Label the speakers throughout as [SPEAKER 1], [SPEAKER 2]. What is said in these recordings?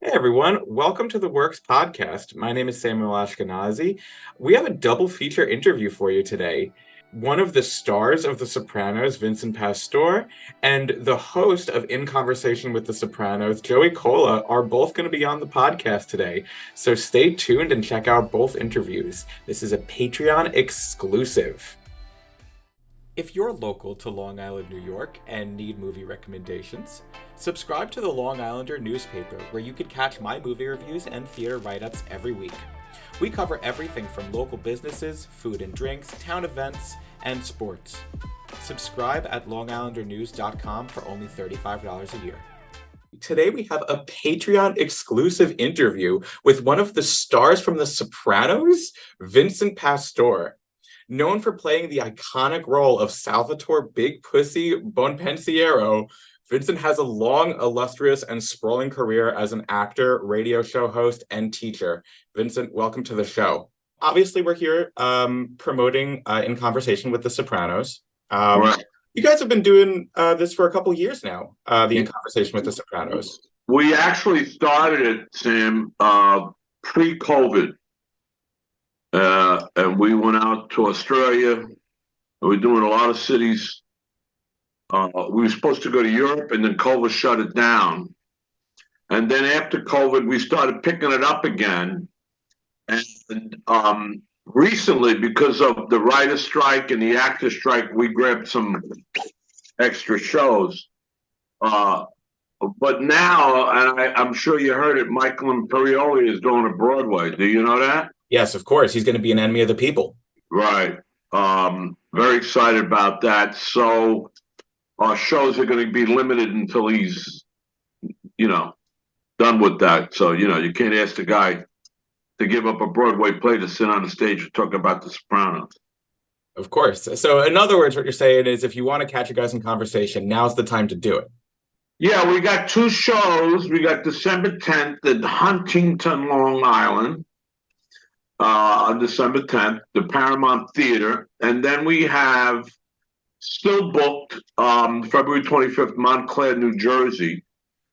[SPEAKER 1] Hey everyone, welcome to the Works podcast. My name is Samuel Ashkenazy. We have a double feature interview for you today. One of the stars of The Sopranos, Vincent Pastore, and the host of In Conversation with The Sopranos, Joey Kola, are both going to be on the podcast today. So stay tuned and check out both interviews. This is a Patreon exclusive. If you're local to Long Island, New York, and need movie recommendations, subscribe to the Long Islander newspaper where you can catch my movie reviews and theater write ups every week. We cover everything from local businesses, food and drinks, town events, and sports. Subscribe at longislandernews.com for only $35 a year. Today we have a Patreon exclusive interview with one of the stars from The Sopranos, Vincent Pastore. Known for playing the iconic role of Salvatore Big Pussy Bonpensiero, Vincent has a long, illustrious, and sprawling career as an actor, radio show host, and teacher. Vincent, welcome to the show. Obviously, we're here promoting In Conversation with The Sopranos.
[SPEAKER 2] Right.
[SPEAKER 1] You guys have been doing this for a couple years now, the In Conversation with The Sopranos.
[SPEAKER 2] We actually started it, Sam, pre-COVID. And we went out to Australia. We're doing a lot of cities. We were supposed to go to Europe, and then COVID shut it down. And then after COVID, we started picking it up again. And recently, because of the writer's strike and the actor strike, we grabbed some extra shows. But now, and I'm sure you heard it, Michael Imperioli is going to Broadway. Do you know that?
[SPEAKER 1] Yes, of course. He's going to be an enemy of the people.
[SPEAKER 2] Right. Very excited about that. So our shows are going to be limited until he's, done with that. So, you can't ask the guy to give up a Broadway play to sit on the stage and talk about The Sopranos.
[SPEAKER 1] Of course. So, in other words, what you're saying is if you want to catch you guys in conversation, now's the time to do it.
[SPEAKER 2] Yeah, we got two shows. We got December 10th at Huntington, Long Island. On December 10th, the Paramount Theater. And then we have still booked February 25th, Montclair, New Jersey.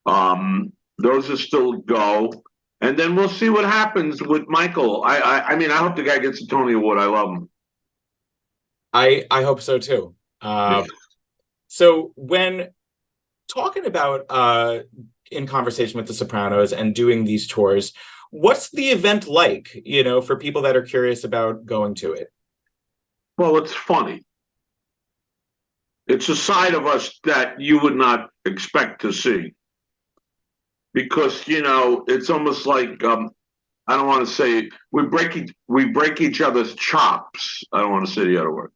[SPEAKER 2] Those are still go. And then we'll see what happens with Michael. I mean, I hope the guy gets a Tony Award. I love him.
[SPEAKER 1] I hope so too.
[SPEAKER 2] Yeah.
[SPEAKER 1] So when talking about In Conversation with The Sopranos and doing these tours, what's the event like, for people that are curious about going to it?
[SPEAKER 2] Well, it's funny. It's a side of us that you would not expect to see. Because, it's almost like I don't want to say we break each other's chops. I don't want to say the other word.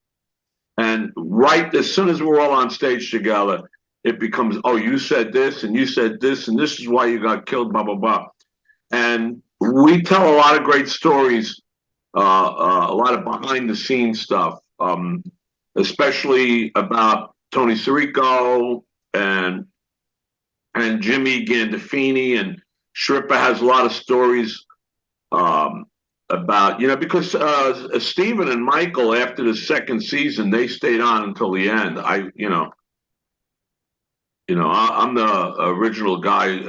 [SPEAKER 2] And right as soon as we're all on stage together, it becomes, oh, you said this and you said this, and this is why you got killed, blah, blah, blah. And we tell a lot of great stories, a lot of behind the scenes stuff, especially about Tony Sirico and Jimmy Gandolfini, and Shripper has a lot of stories about, because Stephen and Michael, after the second season, they stayed on until the end. I'm the original guy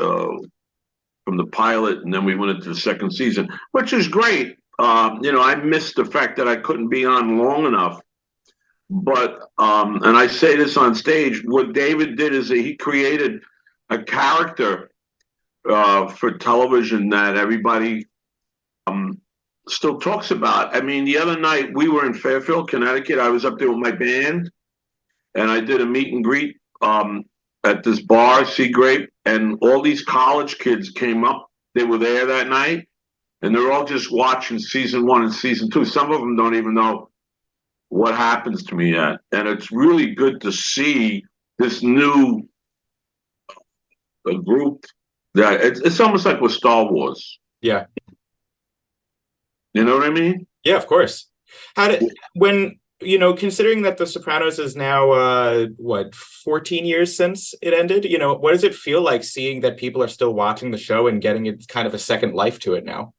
[SPEAKER 2] from the pilot, and then we went into the second season, which is great. I missed the fact that I couldn't be on long enough. But and I say this on stage, what David did is that he created a character for television that everybody still talks about. I mean, the other night we were in Fairfield, Connecticut. I was up there with my band, and I did a meet and greet at this bar, Sea Grape, and all these college kids came up. They were there that night, and they're all just watching season 1 and season 2. Some of them don't even know what happens to me yet. And it's really good to see this new group that it's almost like with Star Wars.
[SPEAKER 1] Yeah.
[SPEAKER 2] You know what I mean?
[SPEAKER 1] Yeah, of course. Considering that The Sopranos is now, 14 years since it ended, what does it feel like seeing that people are still watching the show and getting it kind of a second life to it now?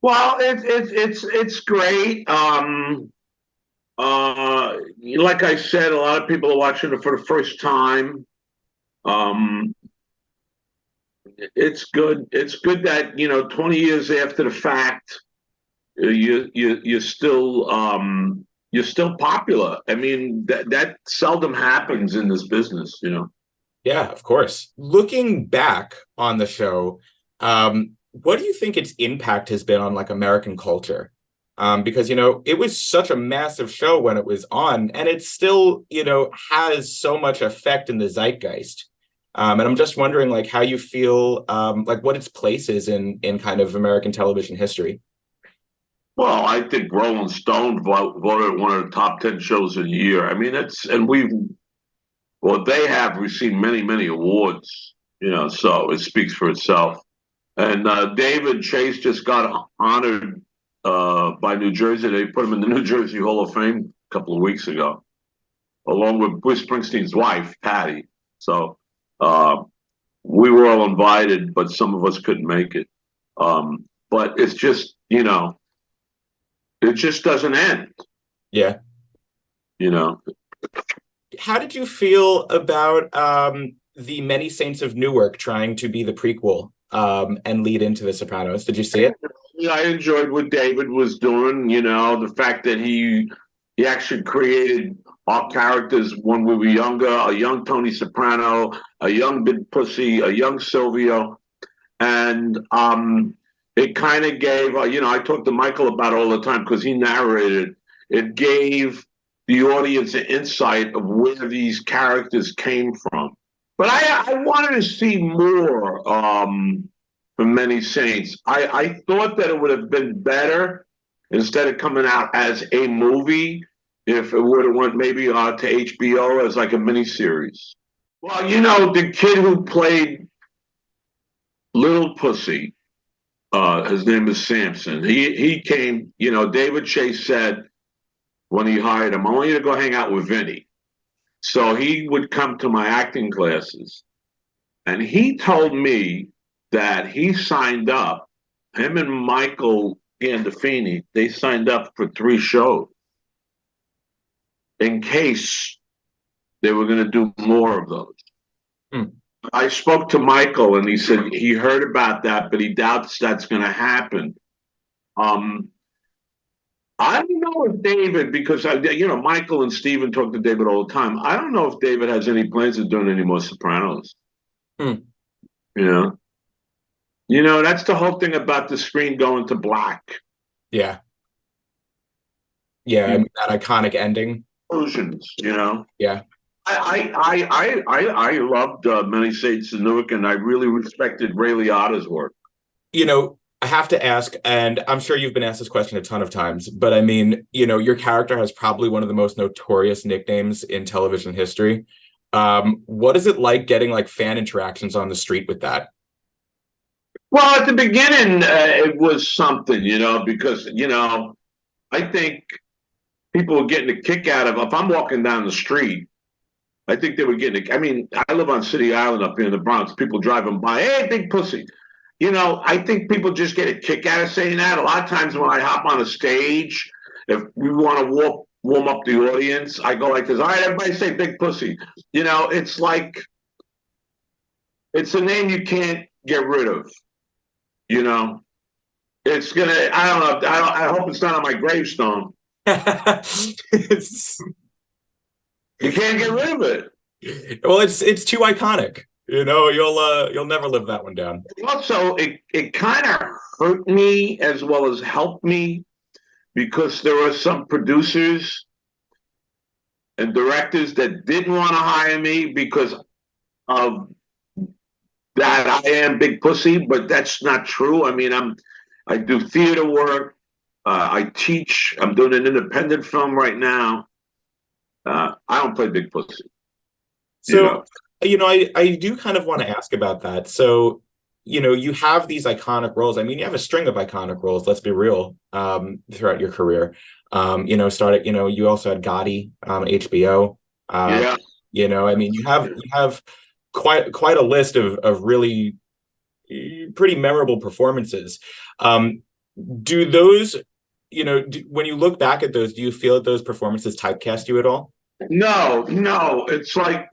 [SPEAKER 2] Well, it's great. Like I said, a lot of people are watching it for the first time. it's good. It's good that 20 years after the fact, you're still popular. I mean, that seldom happens in this business.
[SPEAKER 1] Yeah, of course. Looking back on the show, what do you think its impact has been on like American culture? Because it was such a massive show when it was on, and it still has so much effect in the zeitgeist. And I'm just wondering like how you feel, like what its place is in kind of American television history.
[SPEAKER 2] Well, I think Rolling Stone voted one of the top 10 shows of the year. I mean, they have received many, many awards, so it speaks for itself. And David Chase just got honored by New Jersey. They put him in the New Jersey Hall of Fame a couple of weeks ago, along with Bruce Springsteen's wife, Patty. So uh, we were all invited, but some of us couldn't make it. But it's just, it just doesn't end,
[SPEAKER 1] Yeah.
[SPEAKER 2] you know.
[SPEAKER 1] How did you feel about the Many Saints of Newark trying to be the prequel and lead into The Sopranos? Did you see it?
[SPEAKER 2] Yeah, I enjoyed what David was doing. The fact that he actually created our characters when we were younger, a young Tony Soprano, a young Big Pussy, a young Silvio, and it kind of gave. I talked to Michael about it all the time because he narrated. It gave the audience an insight of where these characters came from. But I wanted to see more from Many Saints. I thought that it would have been better instead of coming out as a movie if it would have went maybe to HBO as like a miniseries. Well, the kid who played Little Pussy, his name is Samson. He came. David Chase said when he hired him, I want you to go hang out with Vinny. So he would come to my acting classes, and he told me that he signed up, him and Michael Gandolfini, they signed up for 3 shows in case they were going to do more of those.
[SPEAKER 1] Hmm.
[SPEAKER 2] I spoke to Michael, and he said he heard about that, but he doubts that's going to happen. I don't know if David, because Michael and Steven talk to David all the time. I don't know if David has any plans of doing any more Sopranos.
[SPEAKER 1] Hmm.
[SPEAKER 2] You know, that's the whole thing about the screen going to black.
[SPEAKER 1] Yeah. Yeah, I mean, that iconic ending.
[SPEAKER 2] Illusions.
[SPEAKER 1] Yeah.
[SPEAKER 2] I loved Many Saints of Newark, and I really respected Ray Liotta's work.
[SPEAKER 1] I have to ask, and I'm sure you've been asked this question a ton of times, but I mean, your character has probably one of the most notorious nicknames in television history. What is it like getting like fan interactions on the street with that?
[SPEAKER 2] Well, at the beginning, it was something, because I think people were getting a kick out of if I'm walking down the street. I think they were getting. I mean, I live on City Island up here in the Bronx. People driving by, hey, big pussy. I think people just get a kick out of saying that. A lot of times when I hop on a stage, if we want to warm up the audience, I go like this. All right, everybody say big pussy. It's like it's a name you can't get rid of. It's gonna. I don't know. I hope it's not on my gravestone. You can't get rid of
[SPEAKER 1] it. Well, it's too iconic. You'll never live that one down.
[SPEAKER 2] Also, it kind of hurt me as well as helped me because there were some producers and directors that didn't want to hire me because of that I am big pussy, but that's not true. I mean, I do theater work. I teach. I'm doing an independent film right now. I don't play big pussy.
[SPEAKER 1] So, I do kind of want to ask about that. So, you have these iconic roles. I mean, you have a string of iconic roles, let's be real, throughout your career. You also had Gotti on HBO.
[SPEAKER 2] Yeah.
[SPEAKER 1] I mean, you have quite a list of really pretty memorable performances. Do those, when you look back at those, do you feel that those performances typecast you at all?
[SPEAKER 2] No. It's like,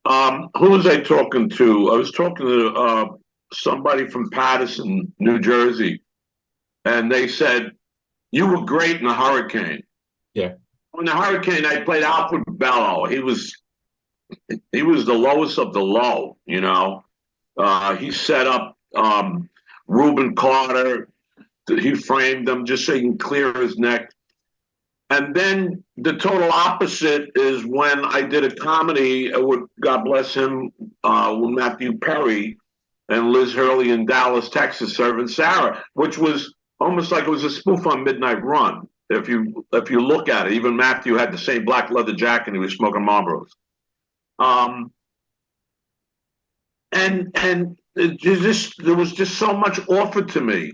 [SPEAKER 2] who was I talking to? I was talking to somebody from Paterson, New Jersey, and they said, "You were great in the Hurricane."
[SPEAKER 1] Yeah.
[SPEAKER 2] In the Hurricane, I played Alfred Bello. He was the lowest of the low. He set up Reuben Carter. He framed him just so he can clear his neck. And then the total opposite is when I did a comedy with, God bless him, with Matthew Perry and Liz Hurley in Dallas, Texas, serving Sarah, which was almost like it was a spoof on Midnight Run. If you look at it, even Matthew had the same black leather jacket and he was smoking Marlboros. And there was just so much offered to me,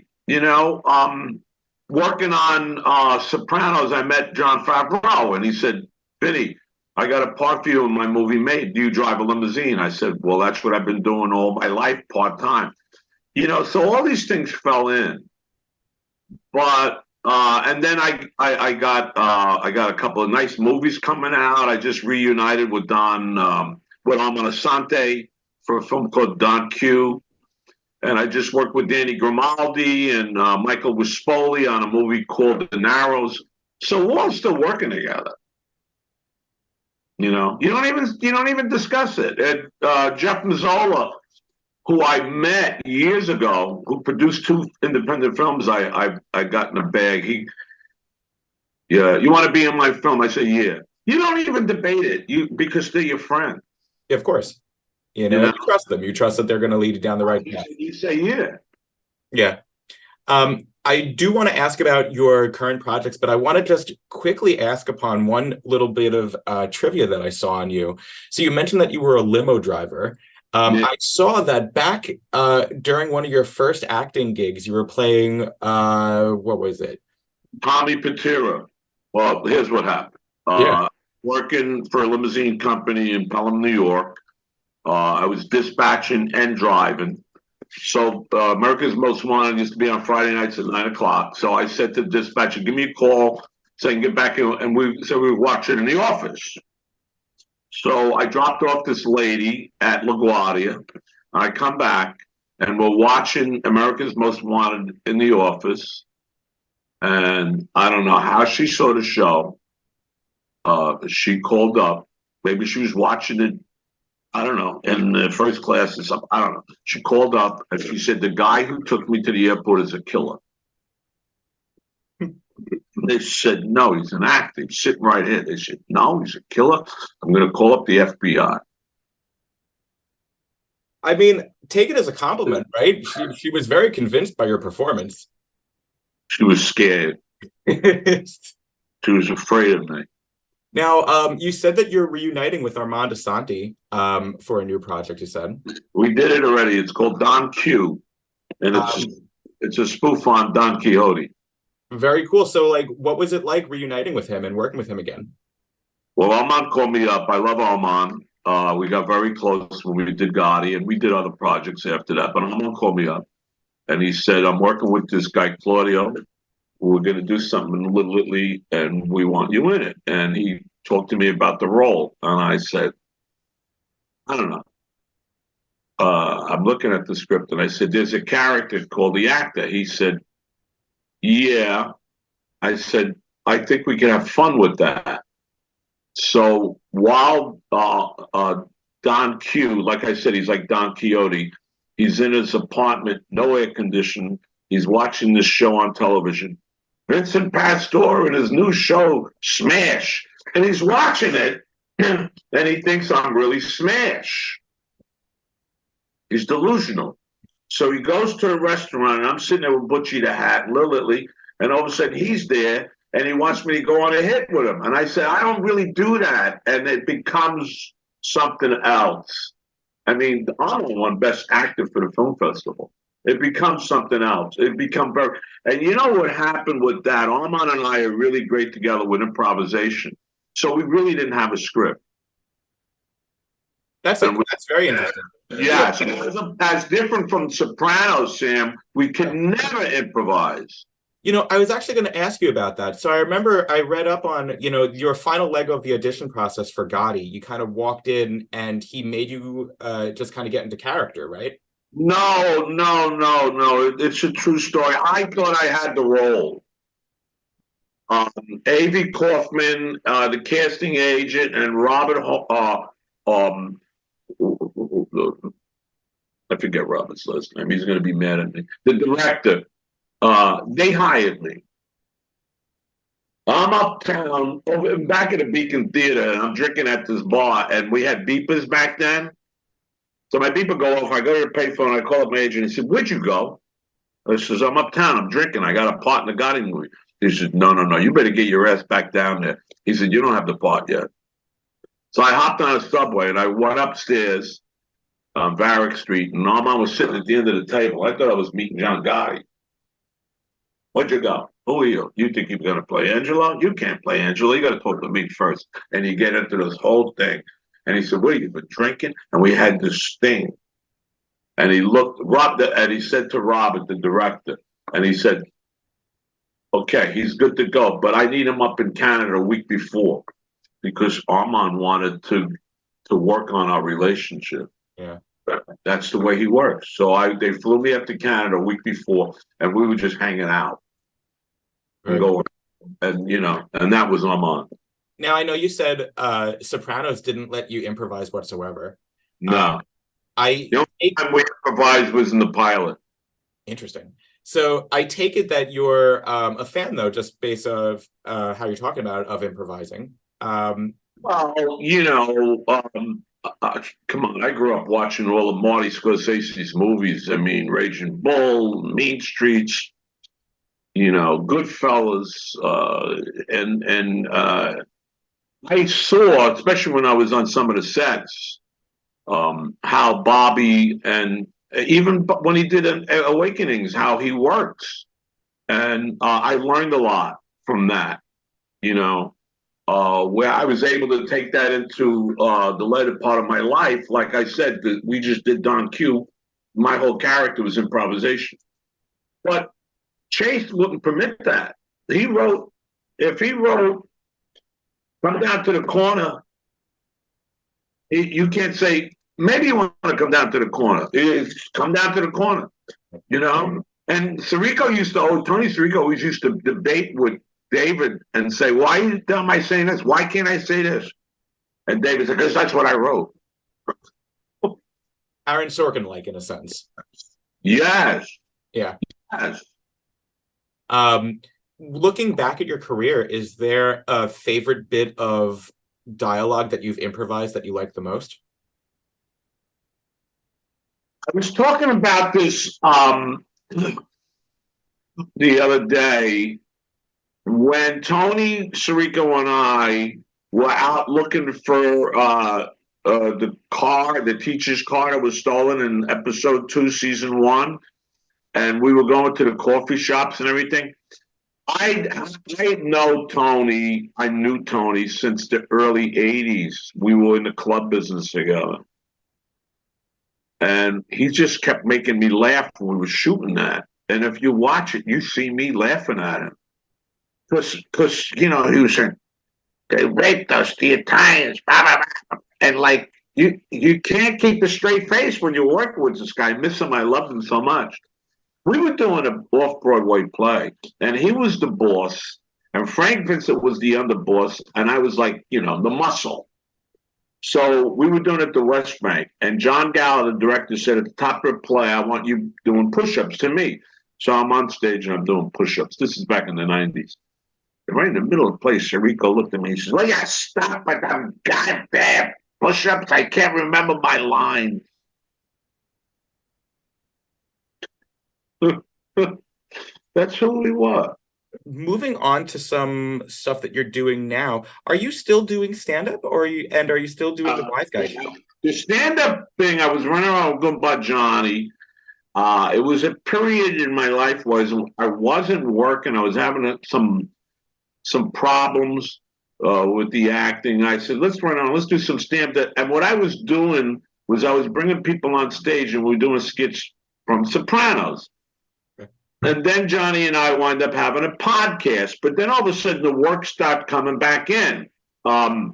[SPEAKER 2] working on Sopranos. I met John Favreau, and he said, "Vinny, I got a part for you in my movie Made. Do you drive a limousine?" I said, "Well, that's what I've been doing all my life, part time." So all these things fell in, but and then I got a couple of nice movies coming out. I just reunited with with Armand Asante for a film called Don Q. And I just worked with Danny Grimaldi and Michael Wispoli on a movie called The Narrows. So we're all still working together. You don't even discuss it. And Jeff Mazzola, who I met years ago, who produced 2 independent films I got in a bag. Yeah, you want to be in my film? I say, yeah. You don't even debate it, because they're your friend.
[SPEAKER 1] Yeah, of course. You trust them. You trust that they're going to lead you down the right path.
[SPEAKER 2] You say, yeah.
[SPEAKER 1] Yeah. I do want to ask about your current projects, but I want to just quickly ask upon one little bit of trivia that I saw on you. So you mentioned that you were a limo driver. Yeah. I saw that back during one of your first acting gigs, you were playing, what was it?
[SPEAKER 2] Tommy Patera. Well, here's what happened. Working for a limousine company in Pelham, New York. I was dispatching and driving. So America's Most Wanted used to be on Friday nights at 9:00. So I said to the dispatcher, "Give me a call so I can get back in." And we were watching in the office. So I dropped off this lady at LaGuardia. I come back and we're watching America's Most Wanted in the office. And I don't know how she saw the show. She called up. Maybe she was watching it, I don't know, in the first class or something. I don't know. She called up and she said, "The guy who took me to the airport is a killer." They said, "No, he's an actor. He's sitting right here." They said, "No, he's a killer. I'm going to call up the FBI."
[SPEAKER 1] I mean, take it as a compliment, right? She was very convinced by your performance.
[SPEAKER 2] She was scared. She was afraid of me.
[SPEAKER 1] Now, you said that you're reuniting with Armand Asante for a new project, you said?
[SPEAKER 2] We did it already. It's called Don Q, and it's a spoof on Don Quixote.
[SPEAKER 1] Very cool. So, what was it like reuniting with him and working with him again?
[SPEAKER 2] Well, Armand called me up. I love Armand. We got very close when we did Gotti, and we did other projects after that. But Armand called me up, and he said, "I'm working with this guy, Claudio. We're going to do something in Little Italy, and we want you in it." And he talked to me about the role, and I said, "I don't know." I'm looking at the script, and I said, "There's a character called the actor." He said, "Yeah." I said, "I think we can have fun with that." So while Don Q, like I said, he's like Don Quixote. He's in his apartment, no air conditioning. He's watching this show on television. Vincent Pastore in his new show, Smash. And he's watching it, and he thinks I'm really Smash. He's delusional. So he goes to a restaurant, and I'm sitting there with Butchie the Hat, Lil Italy, and all of a sudden he's there, and he wants me to go on a hit with him. And I said, "I don't really do that." And it becomes something else. I mean, Arnold won Best Actor for the film festival. It becomes something else. It becomes very, and you know what happened with that? Armand and I are really great together with improvisation. So we really didn't have a script.
[SPEAKER 1] That's very interesting.
[SPEAKER 2] Yes, as different from Sopranos, Sam, we can never improvise.
[SPEAKER 1] I was actually going to ask you about that. So I remember I read up on, your final leg of the audition process for Gotti. You kind of walked in and he made you just kind of get into character, right?
[SPEAKER 2] No, no, no, no. It's a true story. I thought I had the role. Avi Kaufman, the casting agent, and um, I forget Robert's last name. He's going to be mad at me. The director, they hired me. I'm uptown, back at the Beacon Theater, and I'm drinking at this bar, and we had beepers back then. So my beeper go off. I go to the payphone. I call up my agent. He said, "Where'd you go?" I says, "I'm uptown. I'm drinking. I got a part in the Gotti movie." He said, "No, no, no. You better get your ass back down there." He said, "You don't have the part yet." So I hopped on a subway and I went upstairs on Varick Street, and Norman was sitting at the end of the table. I thought I was meeting John Gotti. "Where'd you go? Who are you? You think you're going to play Angelo? You can't play Angelo. You got to talk to me first." And you get into this whole thing. And he said, "What, you been drinking?" And we had this thing. And he looked, and he said to Robert, the director, and he said, "Okay, he's good to go, but I need him up in Canada a week before because Armand wanted to work on our relationship."
[SPEAKER 1] Yeah.
[SPEAKER 2] That's the way he works. So they flew me up to Canada a week before, and we were just hanging out and
[SPEAKER 1] Very cool.
[SPEAKER 2] going, and that was Armand.
[SPEAKER 1] Now, I know you said Sopranos didn't let you improvise whatsoever.
[SPEAKER 2] No,
[SPEAKER 1] I
[SPEAKER 2] the only time we improvised was in the pilot.
[SPEAKER 1] Interesting. So I take it that you're a fan, though, just based of how you're talking about of improvising.
[SPEAKER 2] Well, come on. I grew up watching all of Marty Scorsese's movies. I mean, Raging Bull, Mean Streets, Goodfellas, and I saw, especially when I was on some of the sets, how Bobby and even when he did Awakenings, how he works, and I learned a lot from that. Where I was able to take that into the later part of my life. Like I said, we just did Don Q. My whole character was improvisation. But Chase wouldn't permit that. If he wrote, "Come down to the corner," you can't say, "Maybe you want to come down to the corner." It's come down to the corner, you know? And Tony Sirico always used to debate with David and say, "Why am I saying this? Why can't I say this?" And David said, "Because that's what I wrote."
[SPEAKER 1] Aaron Sorkin, like, in a sense.
[SPEAKER 2] Yes.
[SPEAKER 1] Yeah.
[SPEAKER 2] Yes.
[SPEAKER 1] Looking back at your career, is there a favorite bit of dialogue that you've improvised that you like the most?
[SPEAKER 2] I was talking about this the other day when Tony Sirico and I were out looking for the teacher's car that was stolen in episode 2, season 1, and we were going to the coffee shops and everything. I knew Tony since the early 80s. We were in the club business together. And he just kept making me laugh when we were shooting that. And if you watch it, you see me laughing at him. Because he was saying, "They raped us, the Italians, blah, blah, blah." And like, you can't keep a straight face when you're working with this guy. I miss him. I love him so much. We were doing an off-Broadway play, and he was the boss, and Frank Vincent was the underboss, and I was like, the muscle. So we were doing it at the West Bank, and John Gallo, the director, said at the top of the play, "I want you doing push-ups to me." So I'm on stage and I'm doing push-ups. This is back in the 90s. And right in the middle of the play, Sirico looked at me and he says, "Well, yeah, stop with them goddamn push-ups. I can't remember my line." That's who we were.
[SPEAKER 1] Moving on to some stuff that you're doing now, are you still doing stand-up, or are you still doing the Wise Guy show?
[SPEAKER 2] The stand-up thing, I was running around with Good Bud Johnny. It was a period in my life where I wasn't working. I was having some problems with the acting. I said, "Let's run on. Let's do some stand-up." And what I was doing was I was bringing people on stage, and we were doing skits from Sopranos. And then Johnny and I wind up having a podcast. But then all of a sudden, the work started coming back in. I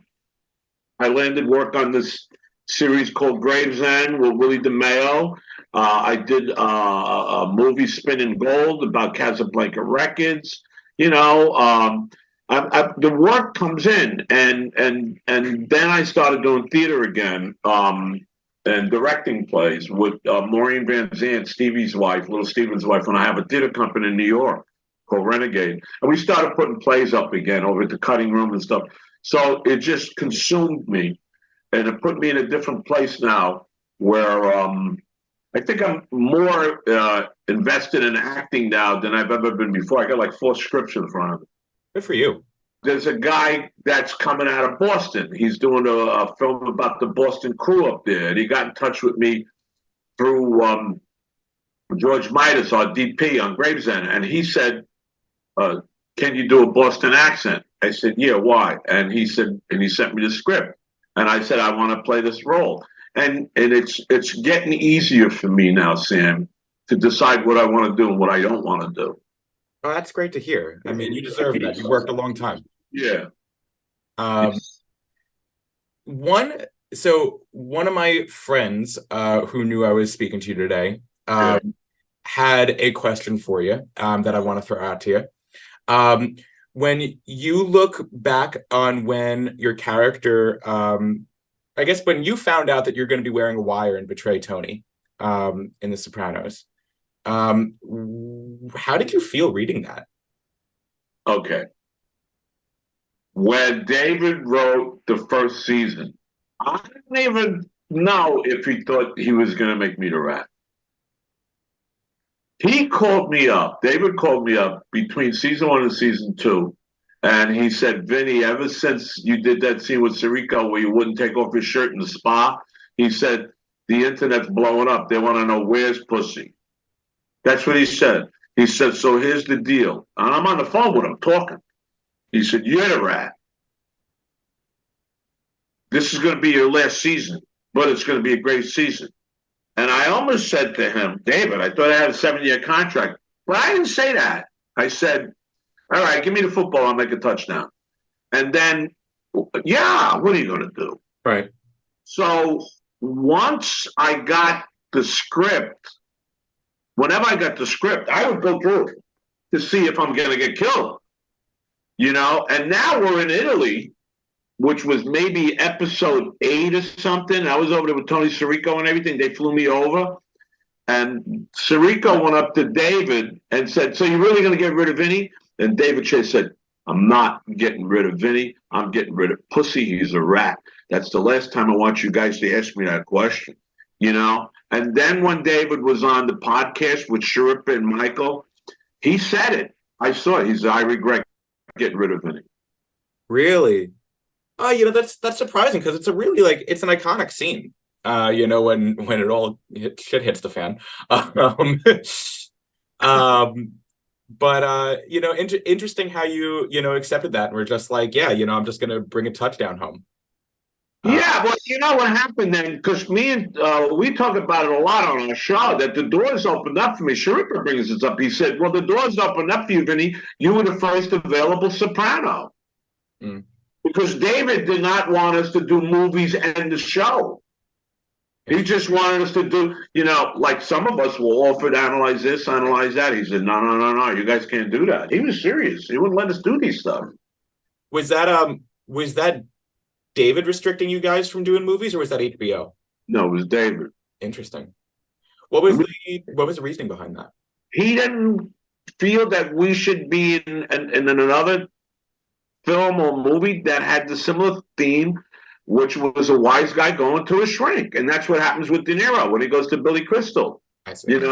[SPEAKER 2] landed work on this series called Gravesend with Willie DeMeo. I did a movie Spinning Gold about Casablanca Records. You know, the work comes in, and then I started doing theater again, and directing plays with Maureen Van Zandt, Stevie's wife, Little Steven's wife, when I have a theater company in New York called Renegade, and we started putting plays up again over at the Cutting Room and stuff. So it just consumed me, and it put me in a different place now where I think I'm more invested in acting now than I've ever been before. I got like 4 scripts in front of me.
[SPEAKER 1] Good for you.
[SPEAKER 2] There's a guy that's coming out of Boston. He's doing a film about the Boston crew up there, and he got in touch with me through George Midas, our DP on Gravesend, and he said, "Can you do a Boston accent?" I said, "Yeah, why?" And he said, and he sent me the script, and I said, "I want to play this role." And it's getting easier for me now, Sam, to decide what I want to do and what I don't want to do.
[SPEAKER 1] Oh, that's great to hear. I mean, you deserve that. You worked a long time.
[SPEAKER 2] Yeah.
[SPEAKER 1] Um, one one of my friends who knew I was speaking to you today
[SPEAKER 2] Yeah.
[SPEAKER 1] had a question for you that I want to throw out to you. When you look back on when your character, I guess when you found out that you're going to be wearing a wire and betray Tony in The Sopranos, how did you feel reading that?
[SPEAKER 2] Okay. When David wrote the first season, I didn't even know if he thought he was going to make me the rat. He called me up. David called me up between season 1 and season 2. And he said, "Vinny, ever since you did that scene with Sirico where you wouldn't take off your shirt in the spa," he said, "the internet's blowing up. They want to know where's pussy." That's what he said. He said, "So here's the deal." And I'm on the phone with him talking. He said, "You're the rat. This is going to be your last season, but it's going to be a great season." And I almost said to him, "David, I thought I had a 7-year contract." But I didn't say that. I said, "All right, give me the football. I'll make a touchdown." And then, yeah, what are you going to do?
[SPEAKER 1] Right.
[SPEAKER 2] So once I got the script, whenever I got the script, I would go through it to see if I'm going to get killed, you know? And now we're in Italy, which was maybe episode 8 or something. I was over there with Tony Sirico and everything. They flew me over. And Sirico went up to David and said, "So you're really going to get rid of Vinny?" And David Chase said, "I'm not getting rid of Vinny. I'm getting rid of pussy. He's a rat. That's the last time I want you guys to ask me that question." You know? And then when David was on the podcast with Sherpa and Michael, he said it. I saw it. He said, "I regret getting rid of Vinny."
[SPEAKER 1] Really? Oh, that's surprising because it's a really it's an iconic scene. When it all shit hits the fan. Um, interesting how you accepted that and were just like, yeah, I'm just gonna bring a touchdown home.
[SPEAKER 2] Yeah, well, you know what happened then? Because me and we talk about it a lot on our show that the doors opened up for me. Sharippa brings this up. He said, "Well, the doors opened up for you, Vinny. You were the first available soprano."
[SPEAKER 1] Mm.
[SPEAKER 2] Because David did not want us to do movies and the show. He just wanted us to do, like some of us will offer to analyze this, analyze that. He said, "No, no, no, no, you guys can't do that." He was serious. He wouldn't let us do these stuff.
[SPEAKER 1] Was that David restricting you guys from doing movies, or was that HBO?
[SPEAKER 2] No, it was David.
[SPEAKER 1] Interesting. What was the reasoning behind that?
[SPEAKER 2] He didn't feel that we should be in another film or movie that had the similar theme, which was a wise guy going to a shrink. And that's what happens with De Niro when he goes to Billy Crystal.
[SPEAKER 1] I see.
[SPEAKER 2] And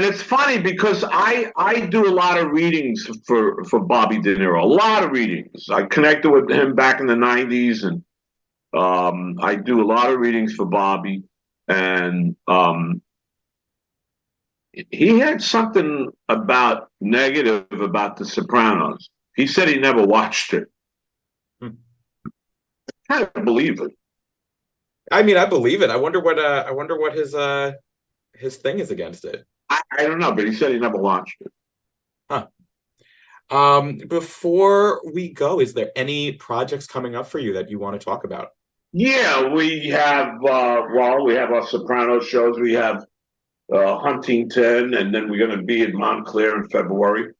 [SPEAKER 2] it's funny because I do a lot of readings for Bobby De Niro, a lot of readings. I connected with him back in the 90s, and I do a lot of readings for Bobby. And he had something about negative about The Sopranos. He said he never watched it. I can't believe it.
[SPEAKER 1] I mean, I believe it. I wonder what his thing is against it.
[SPEAKER 2] I don't know, but he said he never watched it.
[SPEAKER 1] Huh. Before we go, is there any projects coming up for you that you want to talk about?
[SPEAKER 2] Yeah, we have. We have our Sopranos shows. We have Huntington, and then we're going to be in Montclair in February.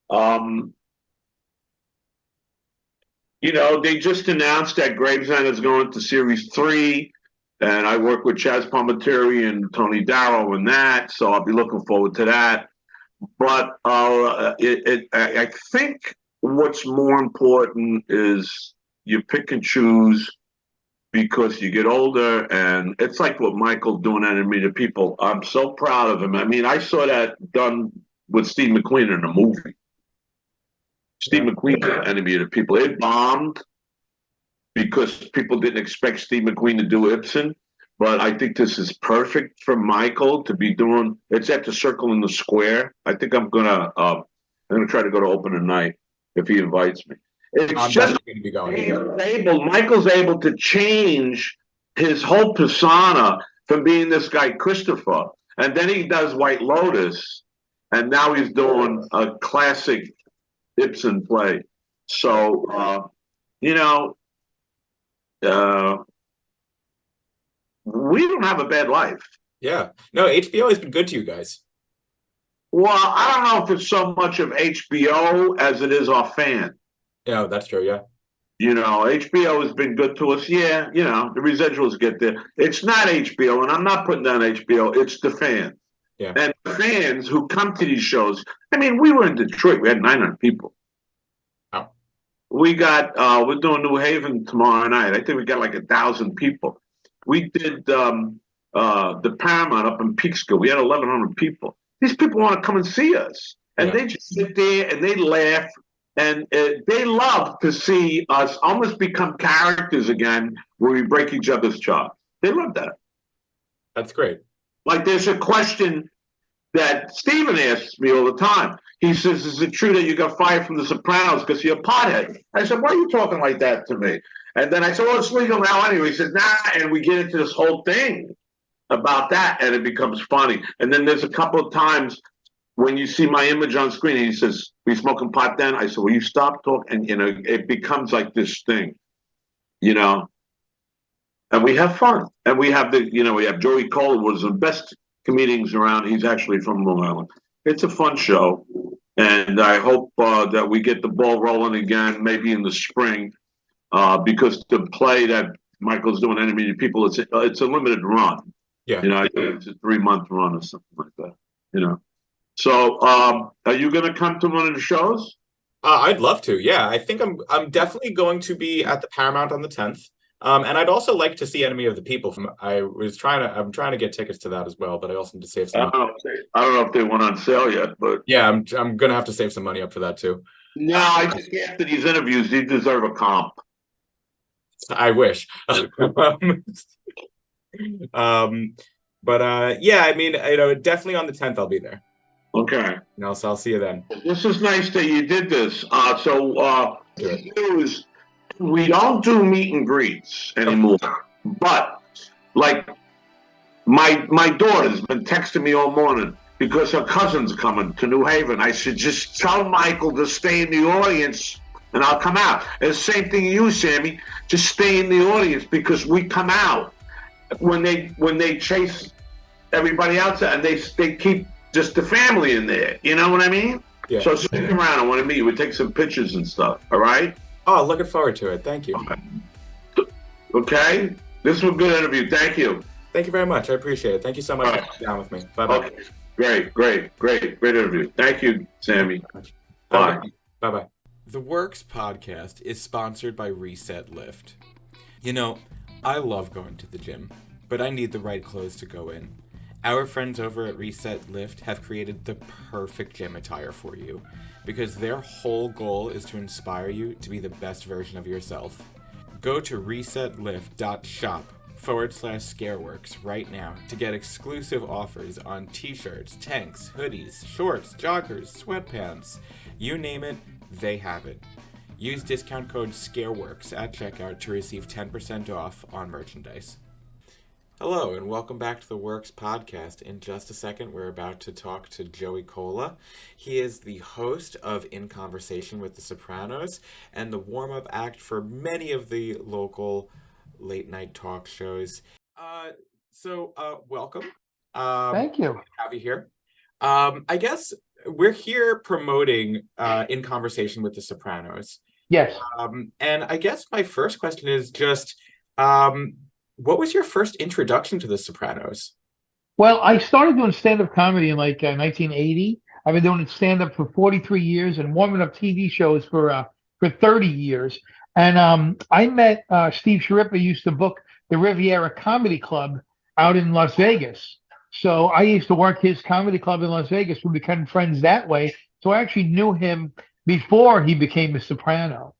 [SPEAKER 2] Um, they just announced that Gravesend is going to series 3, and I work with Chaz Palminteri and Tony Darrow in that, so I'll be looking forward to that. But I think what's more important is you pick and choose because you get older, and it's like what Michael doing Enemy to People. I'm so proud of him. I mean, I saw that done with Steve McQueen in a movie. Steve
[SPEAKER 1] Yeah.
[SPEAKER 2] McQueen, Enemy of the People. It bombed because people didn't expect Steve McQueen to do Ibsen. But I think this is perfect for Michael to be doing. It's at the Circle in the Square. I think I'm gonna try to go to open night if he invites me. It's
[SPEAKER 1] I'm
[SPEAKER 2] just
[SPEAKER 1] definitely going to be going.
[SPEAKER 2] Michael's able to change his whole persona from being this guy Christopher, and then he does White Lotus, and now he's doing a classic Ibsen play. So you know, uh, we don't have a bad life.
[SPEAKER 1] Yeah. No, HBO has been good to you guys.
[SPEAKER 2] Well, I don't know if it's so much of HBO as it is our fan.
[SPEAKER 1] Yeah, that's true. Yeah.
[SPEAKER 2] HBO has been good to us. Yeah, the residuals get there. It's not HBO, and I'm not putting down HBO. It's the fans.
[SPEAKER 1] Yeah.
[SPEAKER 2] And fans who come to these shows. I mean, we were in Detroit. We had 900 people.
[SPEAKER 1] Oh.
[SPEAKER 2] We're doing New Haven tomorrow night. I think we got like 1,000 people. We did the Paramount up in Peekskill. We had 1,100 people. These people want to come and see us, and
[SPEAKER 1] Yeah.
[SPEAKER 2] they just sit there and they laugh, and they love to see us almost become characters again, where we break each other's chops. They love that.
[SPEAKER 1] That's great.
[SPEAKER 2] Like there's a question that Steven asks me all the time. He says, "Is it true that you got fired from The Sopranos because you're a pothead?" I said, "Why are you talking like that to me?" And then I said, "Well, it's legal now anyway." He said, "Nah," and we get into this whole thing about that, and it becomes funny. And then there's a couple of times when you see my image on screen, and he says, "We smoking pot then?" I said, "Will you stop talking?" And it becomes like this thing, you know. And we have fun, and we have we have Joey Kola, was the best comedians around. He's actually from Long Island. It's a fun show, and I hope that we get the ball rolling again, maybe in the spring, because the play that Michael's doing, Enemy to People, it's a limited run.
[SPEAKER 1] Yeah.
[SPEAKER 2] It's a 3-month run or something like that. So, are you going to come to one of the shows?
[SPEAKER 1] I'd love to. Yeah, I think I'm definitely going to be at the Paramount on the 10th. And I'd also like to see Enemy of the People. I'm trying to get tickets to that as well, but I also need to save some money.
[SPEAKER 2] I don't know if they went on sale yet, but
[SPEAKER 1] Yeah, I'm gonna have to save some money up for that too.
[SPEAKER 2] no, I think after these interviews, you deserve a comp.
[SPEAKER 1] I wish. But yeah, I mean, definitely on the 10th I'll be there.
[SPEAKER 2] Okay.
[SPEAKER 1] So I'll see you then.
[SPEAKER 2] This is nice that you did this.
[SPEAKER 1] Good.
[SPEAKER 2] We don't do meet and greets anymore. But like my daughter's been texting me all morning because her cousin's coming to New Haven. I said, just tell Michael to stay in the audience and I'll come out. And the same thing you, Sammy. Just stay in the audience because we come out when they chase everybody else and they keep just the family in there. You know what I mean?
[SPEAKER 1] Yeah.
[SPEAKER 2] So stick around. I want to meet you. We take some pictures and stuff. All right?
[SPEAKER 1] Oh, looking forward to it. Thank you.
[SPEAKER 2] Okay. This was a good interview. Thank you.
[SPEAKER 1] Thank you very much. I appreciate it. Thank you so much for sitting down with me. Bye-bye.
[SPEAKER 2] Okay. Great interview. Thank you, Sammy. Bye.
[SPEAKER 1] Bye-bye. The Works podcast is sponsored by Reset Lift. I love going to the gym, but I need the right clothes to go in. Our friends over at Reset Lift have created the perfect gym attire for you because their whole goal is to inspire you to be the best version of yourself. Go to resetlift.shop/Scareworks right now to get exclusive offers on t-shirts, tanks, hoodies, shorts, joggers, sweatpants. You name it, they have it. Use discount code SCAREWORKS at checkout to receive 10% off on merchandise. Hello, and welcome back to the Works podcast. In just a second, we're about to talk to Joey Kola. He is the host of In Conversation with the Sopranos and the warm-up act for many of the local late night talk shows. Uh, Welcome.
[SPEAKER 3] Thank you.
[SPEAKER 1] Happy to have you here. I guess we're here promoting In Conversation with the Sopranos.
[SPEAKER 3] Yes.
[SPEAKER 1] And I guess my first question is just, um, what was your first introduction to the Sopranos?
[SPEAKER 3] Well, I started doing stand-up comedy in 1980. I've been doing stand-up for 43 years and warming up TV shows for 30 years. And I met Steve Sharippa used to book the Riviera Comedy Club out in Las Vegas. So I used to work his comedy club in Las Vegas. We became friends that way. So I actually knew him before he became a soprano.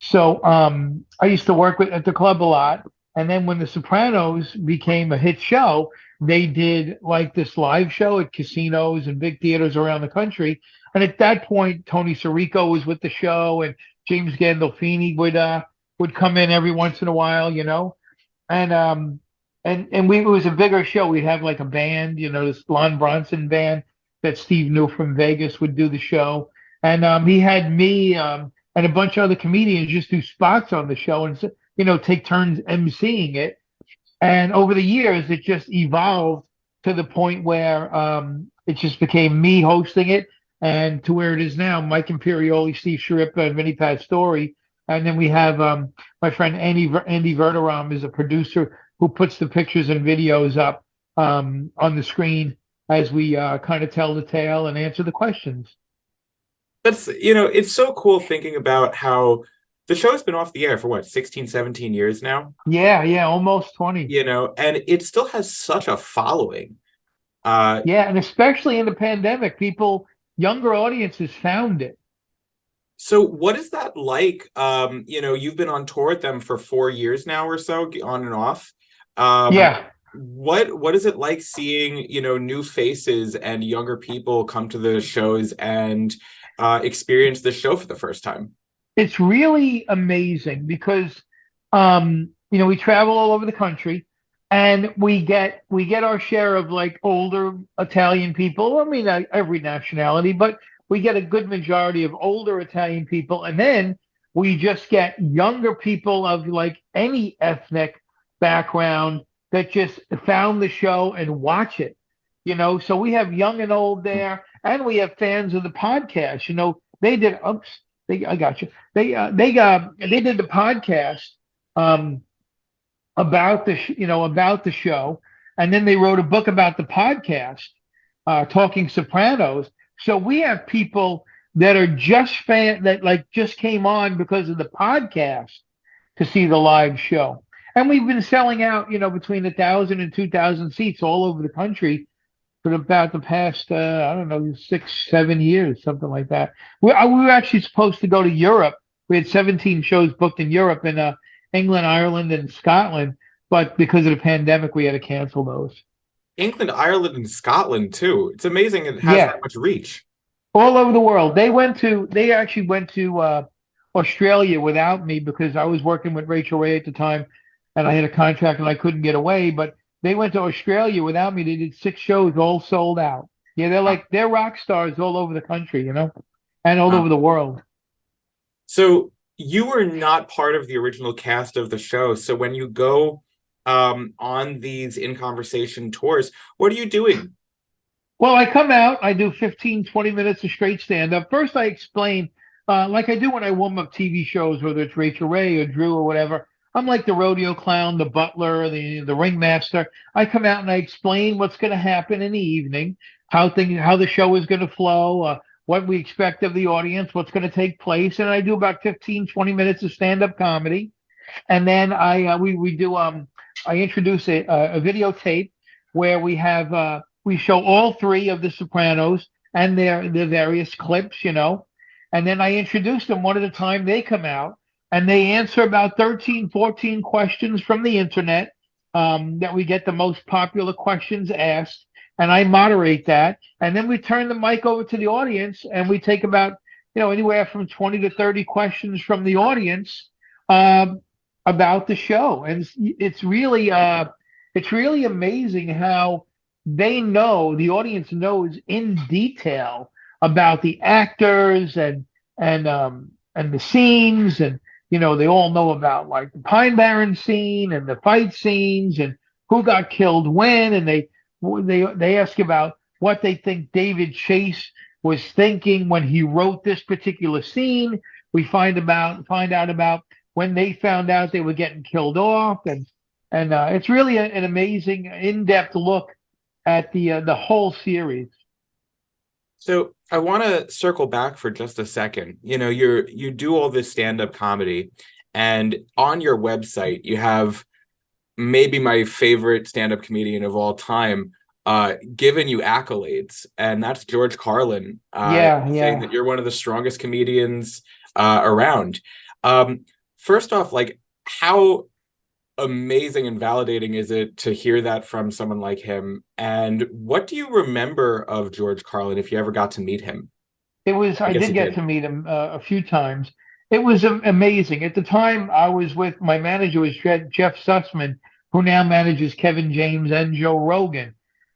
[SPEAKER 3] So I used to work at the club a lot. And then when The Sopranos became a hit show, they did like this live show at casinos and big theaters around the country. And at that point, Tony Sirico was with the show, and James Gandolfini would come in every once in a while, And it was a bigger show. We'd have like a band, this Lon Bronson band that Steve knew from Vegas would do the show. And he had me and a bunch of other comedians just do spots on the show and take turns emceeing it. And over the years, it just evolved to the point where it just became me hosting it, and to where it is now: Mike Imperioli, Steve Sharippa, and Vinny Pastore. And then we have my friend Andy Verderam is a producer who puts the pictures and videos up on the screen as we kind of tell the tale and answer the questions.
[SPEAKER 1] It's so cool thinking about how the show's been off the air for what, 16, 17 years now?
[SPEAKER 3] Yeah, almost 20.
[SPEAKER 1] And it still has such a following.
[SPEAKER 3] Yeah, and especially in the pandemic, younger audiences found it.
[SPEAKER 1] So what is that like? You've been on tour with them for 4 years now or so, on and off.
[SPEAKER 3] Yeah.
[SPEAKER 1] What is it like seeing, new faces and younger people come to the shows and experience the show for the first time?
[SPEAKER 3] It's really amazing because we travel all over the country, and we get our share of like older Italian people. I mean, every nationality, but we get a good majority of older Italian people, and then we just get younger people of like any ethnic background that just found the show and watch it. So we have young and old there, and we have fans of the podcast. They did. Oops, I got you. They did the podcast about about the show, and then they wrote a book about the podcast, Talking Sopranos. So we have people that are just that like just came on because of the podcast to see the live show. And we've been selling out, between 1,000 and 2,000 seats all over the country for about the past, I don't know, 6, 7 years, something like that. We were actually supposed to go to Europe. We had 17 shows booked in Europe, in England, Ireland, and Scotland. But because of the pandemic, we had to cancel those.
[SPEAKER 1] England, Ireland, and Scotland too. It's amazing it has
[SPEAKER 3] Yeah,
[SPEAKER 1] that much reach.
[SPEAKER 3] all over the world. They actually went to Australia without me because I was working with Rachel Ray at the time, and I had a contract and I couldn't get away. But they went to Australia without me. They did 6 shows, all sold out. Yeah, they're rock stars all over the country, and all over the world.
[SPEAKER 1] So you were not part of the original cast of the show. So when you go on these In Conversation tours, what are you doing?
[SPEAKER 3] Well, I come out, I do 15, 20 minutes of straight stand-up. First, I explain, like I do when I warm up TV shows, whether it's Rachel Ray or Drew or whatever. I'm like the rodeo clown, the butler, the ringmaster. I come out and I explain what's going to happen in the evening, how the show is going to flow, what we expect of the audience, what's going to take place, and I do about 15, 20 minutes of stand-up comedy. And then I introduce a videotape where we show all three of the Sopranos and their various clips, and then I introduce them one at a time. They come out and they answer about 13, 14 questions from the internet, that we get the most popular questions asked, and I moderate that. And then we turn the mic over to the audience, and we take about, anywhere from 20 to 30 questions from the audience about the show. And it's really amazing how the audience knows in detail about the actors and the scenes, and they all know about like the Pine Barren scene and the fight scenes and who got killed when, and they ask about what they think David Chase was thinking when he wrote this particular scene. We find out about when they found out they were getting killed off, and it's really an amazing in-depth look at the whole series.
[SPEAKER 1] So I want to circle back for just a second. You do all this stand-up comedy, and on your website you have maybe my favorite stand-up comedian of all time giving you accolades, and that's George Carlin,
[SPEAKER 3] Yeah,
[SPEAKER 1] saying
[SPEAKER 3] yeah.
[SPEAKER 1] that you're one of the strongest comedians around. First off, like, how amazing and validating is it to hear that from someone like him? And what do you remember of George Carlin if you ever got to meet him? I
[SPEAKER 3] I
[SPEAKER 1] guess
[SPEAKER 3] did
[SPEAKER 1] you
[SPEAKER 3] get
[SPEAKER 1] did.
[SPEAKER 3] to meet him a few times. It was amazing. At the time, I was with my manager was Jeff Sussman, who now manages Kevin James and Joe Rogan.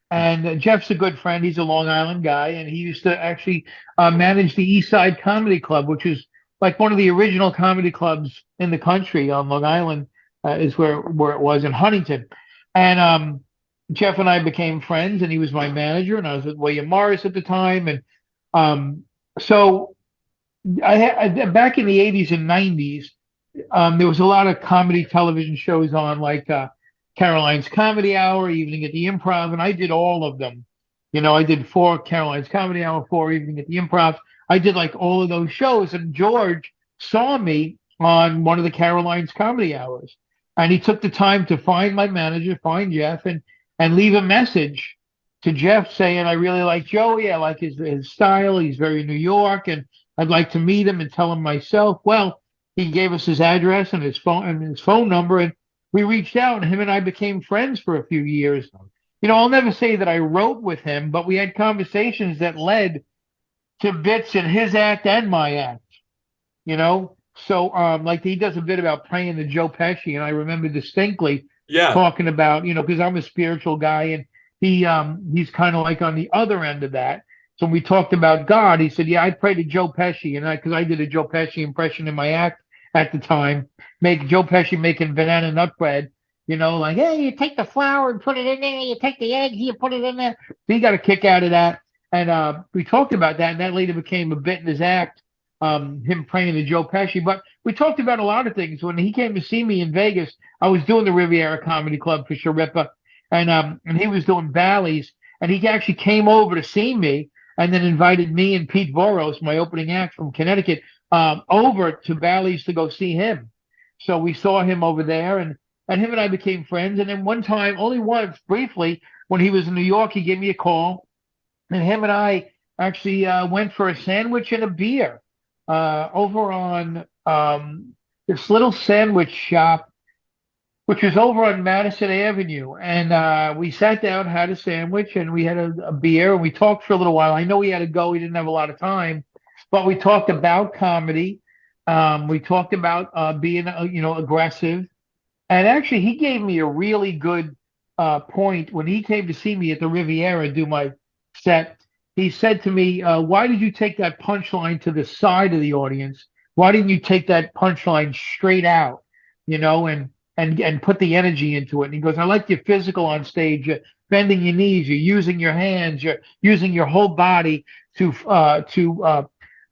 [SPEAKER 3] And Jeff's a good friend. He's a Long Island guy, and he used to actually manage the East Side Comedy Club, which is like one of the original comedy clubs in the country on Long Island, is where it was in Huntington. And Jeff and I became friends, and he was my manager, and I was with William Morris at the time, and um, so back in the 80s and 90s, there was a lot of comedy television shows on, like Caroline's Comedy Hour, Evening at the Improv, and I did all of them. I did four Caroline's Comedy Hour, four Evening at the Improv. I did like all of those shows, and George saw me on one of the Caroline's Comedy Hours, and he took the time to find my manager, find Jeff, and leave a message to Jeff saying, I really like Joey. I like his style. He's very New York, and I'd like to meet him and tell him myself. Well, he gave us his address and his phone number, and we reached out, and him and I became friends for a few years. I'll never say that I wrote with him, but we had conversations that led to bits in his act and my act. So like he does a bit about praying to Joe Pesci, and I remember distinctly
[SPEAKER 1] Yeah.
[SPEAKER 3] talking about, because I'm a spiritual guy, and he's kind of like on the other end of that. So when we talked about God, he said, "Yeah, I pray to Joe Pesci," and because I did a Joe Pesci impression in my act at the time, make Joe Pesci making banana nut bread. Like, hey, you take the flour and put it in there, you take the eggs, you put it in there. So he got a kick out of that, and we talked about that, and that later became a bit in his act, him praying to Joe Pesci. But we talked about a lot of things. When he came to see me in Vegas, I was doing the Riviera Comedy Club for Sharippa, and he was doing Bally's, and he actually came over to see me, and then invited me and Pete Voros, my opening act from Connecticut, over to Bally's to go see him. So we saw him over there, and him and I became friends. And then one time, only once, briefly, when he was in New York, he gave me a call, and him and I actually went for a sandwich and a beer over on this little sandwich shop, which was over on Madison Avenue. And we sat down, had a sandwich, and we had a beer, and we talked for a little while. I know he had to go; he didn't have a lot of time, but we talked about comedy. We talked about being, aggressive. And actually, he gave me a really good point when he came to see me at the Riviera and do my set. He said to me, "Why did you take that punchline to the side of the audience? Why didn't you take that punchline straight out? And put the energy into it." And he goes, "I like your physical on stage. You're bending your knees. You're using your hands. You're using your whole body to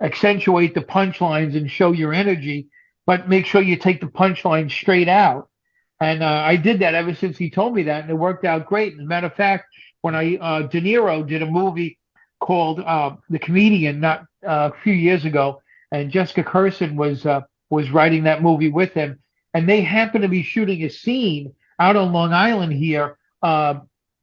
[SPEAKER 3] accentuate the punchlines and show your energy, but make sure you take the punchline straight out." And I did that ever since he told me that, and it worked out great. As a matter of fact, when De Niro did a movie called The Comedian not a few years ago, and Jessica Kirson was writing that movie with him, and they happened to be shooting a scene out on Long Island here,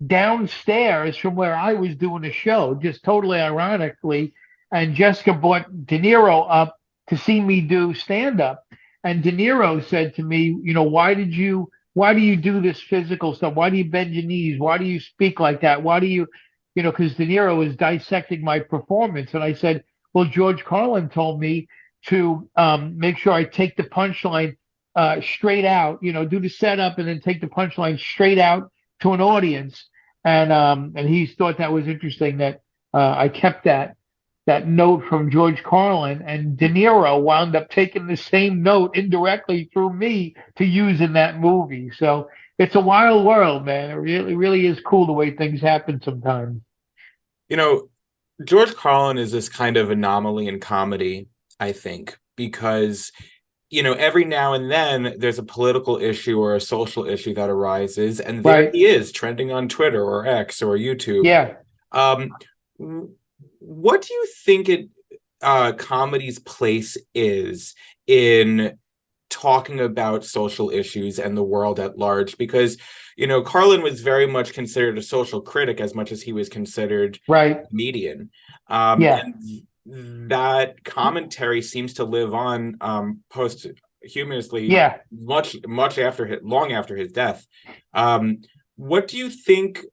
[SPEAKER 3] downstairs from where I was doing a show, just totally ironically. And Jessica brought De Niro up to see me do stand up. And De Niro said to me, why do you do this physical stuff? Why do you bend your knees? Why do you speak like that? Why do you, because De Niro was dissecting my performance. And I said, well, George Carlin told me to make sure I take the punchline straight out, do the setup and then take the punchline straight out to an audience. And he thought that was interesting that I kept that. that note from George Carlin, and De Niro wound up taking the same note indirectly through me to use in that movie. So it's a wild world, man. It really, really is cool the way things happen sometimes.
[SPEAKER 1] You know, George Carlin is this kind of anomaly in comedy, I think, because every now and then there's a political issue or a social issue that arises, and there
[SPEAKER 3] Right.
[SPEAKER 1] he is trending on Twitter or X or YouTube.
[SPEAKER 3] Yeah.
[SPEAKER 1] Um, what do you think comedy's place is in talking about social issues and the world at large? Because, Carlin was very much considered a social critic as much as he was considered
[SPEAKER 3] Right.
[SPEAKER 1] a comedian.
[SPEAKER 3] Yeah.
[SPEAKER 1] And that commentary seems to live on posthumously
[SPEAKER 3] Yeah.
[SPEAKER 1] long after his death. What do you think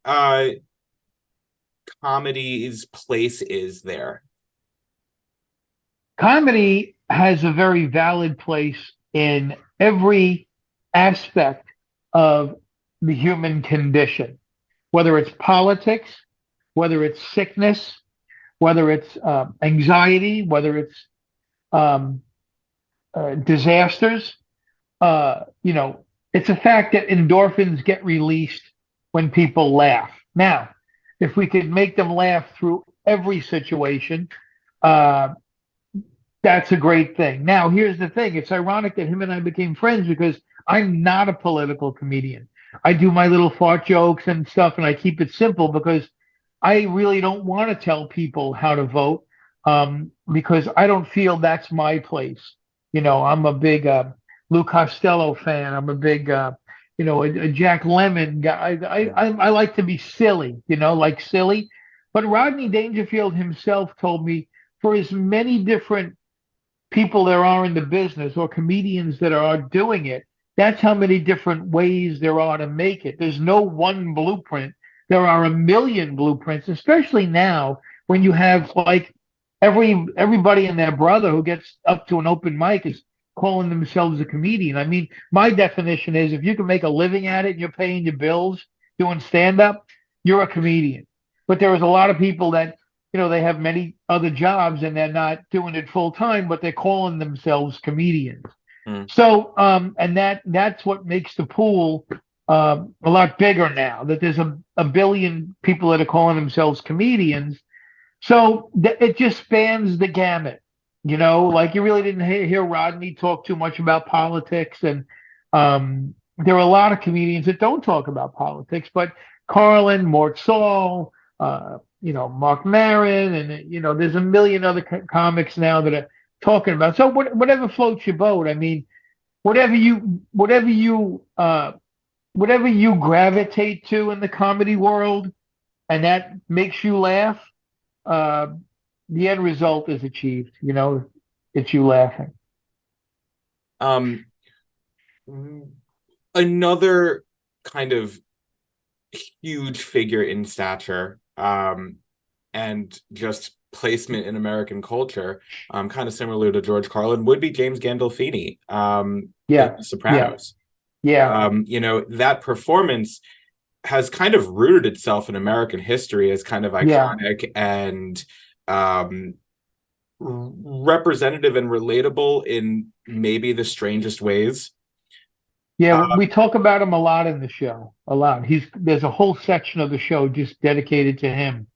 [SPEAKER 1] comedy's place is there?
[SPEAKER 3] Comedy has a very valid place in every aspect of the human condition, whether it's politics, whether it's sickness, whether it's anxiety, whether it's um, disasters. It's a fact that endorphins get released when people laugh. Now, if we could make them laugh through every situation, uh, that's a great thing. Now, here's the thing. It's ironic that him and I became friends because I'm not a political comedian. I do my little fart jokes and stuff, and I keep it simple because I really don't want to tell people how to vote because I don't feel that's my place. I'm a big Lou Costello fan. I'm a big, a Jack Lemmon guy. I like to be silly, like silly. But Rodney Dangerfield himself told me for as many different people there are in the business or comedians that are doing it, that's how many different ways there are to make it. There's no one blueprint. There are a million blueprints, especially now when you have like everybody and their brother who gets up to an open mic is calling themselves a comedian. I mean, my definition is if you can make a living at it and you're paying your bills doing stand up, you're a comedian. But there is a lot of people that they have many other jobs and they're not doing it full time, but they're calling themselves comedians.
[SPEAKER 1] Mm.
[SPEAKER 3] So, and that's what makes the pool a lot bigger now. That there's a billion people that are calling themselves comedians. So it just spans the gamut. Like you really didn't hear Rodney talk too much about politics, and there are a lot of comedians that don't talk about politics, but Carlin, Mort Saul, Mark Maron, and there's a million other comics now that are talking about. So whatever floats your boat. I mean, whatever you gravitate to in the comedy world, and that makes you laugh. The end result is achieved. It's you laughing.
[SPEAKER 1] Um, Another kind of huge figure in stature and just placement in American culture, kind of similar to George Carlin, would be James Gandolfini in
[SPEAKER 3] Yeah,
[SPEAKER 1] The
[SPEAKER 3] yeah,
[SPEAKER 1] Sopranos.
[SPEAKER 3] yeah,
[SPEAKER 1] That performance has kind of rooted itself in American history as kind of
[SPEAKER 3] yeah.
[SPEAKER 1] iconic and representative and relatable in maybe the strangest ways.
[SPEAKER 3] Yeah,
[SPEAKER 1] Uh,
[SPEAKER 3] we talk about him a lot in the show. A lot. There's a whole section of the show just dedicated to him.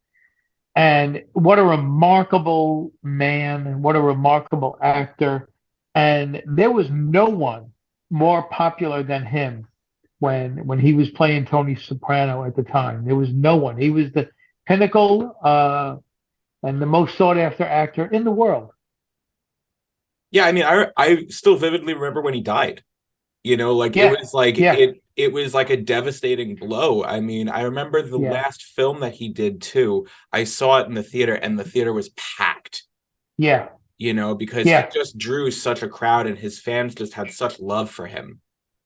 [SPEAKER 3] And what a remarkable man, and what a remarkable actor. And there was no one more popular than him when he was playing Tony Soprano at the time. There was no one. He was the pinnacle and the most sought after actor in the world.
[SPEAKER 1] yeah, I mean, I still vividly remember when he died. Like it
[SPEAKER 3] Yeah,
[SPEAKER 1] was like
[SPEAKER 3] yeah,
[SPEAKER 1] it was like a devastating blow. I mean, I remember the
[SPEAKER 3] yeah,
[SPEAKER 1] last film that he did too. I saw it in the theater and the theater was packed,
[SPEAKER 3] yeah,
[SPEAKER 1] because he
[SPEAKER 3] yeah.
[SPEAKER 1] just drew such a crowd and his fans just had such love for him.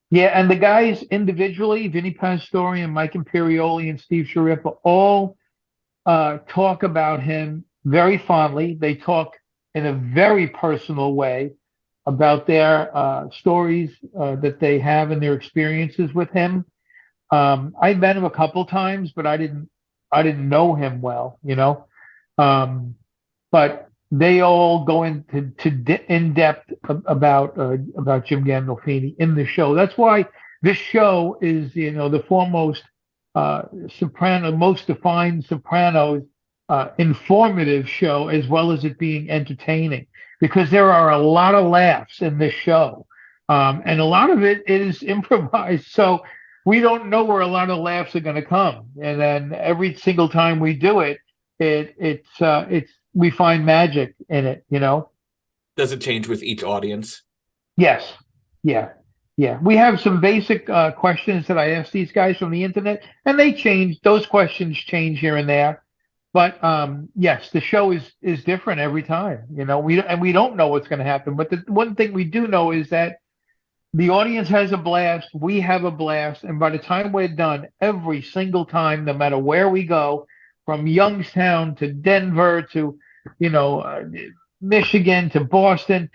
[SPEAKER 3] Yeah, and the guys individually, Vinny Pastore and Mike Imperioli and Steve Shariffa, all talk about him very fondly. They talk in a very personal way about their stories that they have and their experiences with him. I met him a couple times, but I didn't know him well. Um, but they all go into in depth about Jim Gandolfini in the show. That's why this show is, the foremost most defined Sopranos informative show, as well as it being entertaining, because there are a lot of laughs in this show, and a lot of it is improvised. So we don't know where a lot of laughs are going to come, and then every single time we do it, it's we find magic in it.
[SPEAKER 1] Does it change with each audience?
[SPEAKER 3] Yes. Yeah. Yeah. We have some basic questions that I ask these guys from the internet, and they change. Those questions change here and there. But yes, the show is different every time. We don't know what's going to happen. But the one thing we do know is that the audience has a blast. We have a blast. And by the time we're done, every single time, no matter where we go, from Youngstown to Denver to, you know, uh, Michigan to Boston,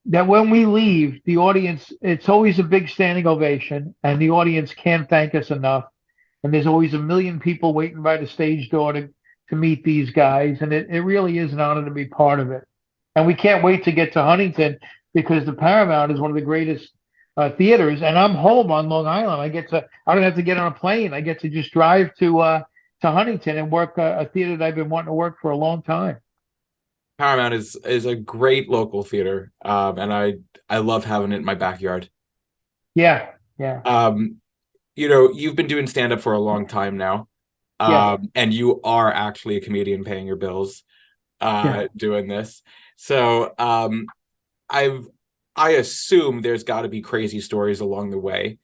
[SPEAKER 3] that when we leave, the audience, it's always a big standing ovation, and the audience can't thank us enough. And there's always a million people waiting by the stage door to meet these guys. And it really is an honor to be part of it. And we can't wait to get to Huntington, because the Paramount is one of the greatest theaters. And I'm home on Long Island. I don't have to get on a plane. I get to just drive to Huntington and work a theater that I've been wanting to work for a long time.
[SPEAKER 1] Paramount is a great local theater, and I love having it in my backyard.
[SPEAKER 3] Yeah, yeah,
[SPEAKER 1] You've been doing stand up for a long time now,
[SPEAKER 3] yeah,
[SPEAKER 1] and you are actually a comedian paying your bills,
[SPEAKER 3] yeah.
[SPEAKER 1] doing this. So, I assume there's got to be crazy stories along the way.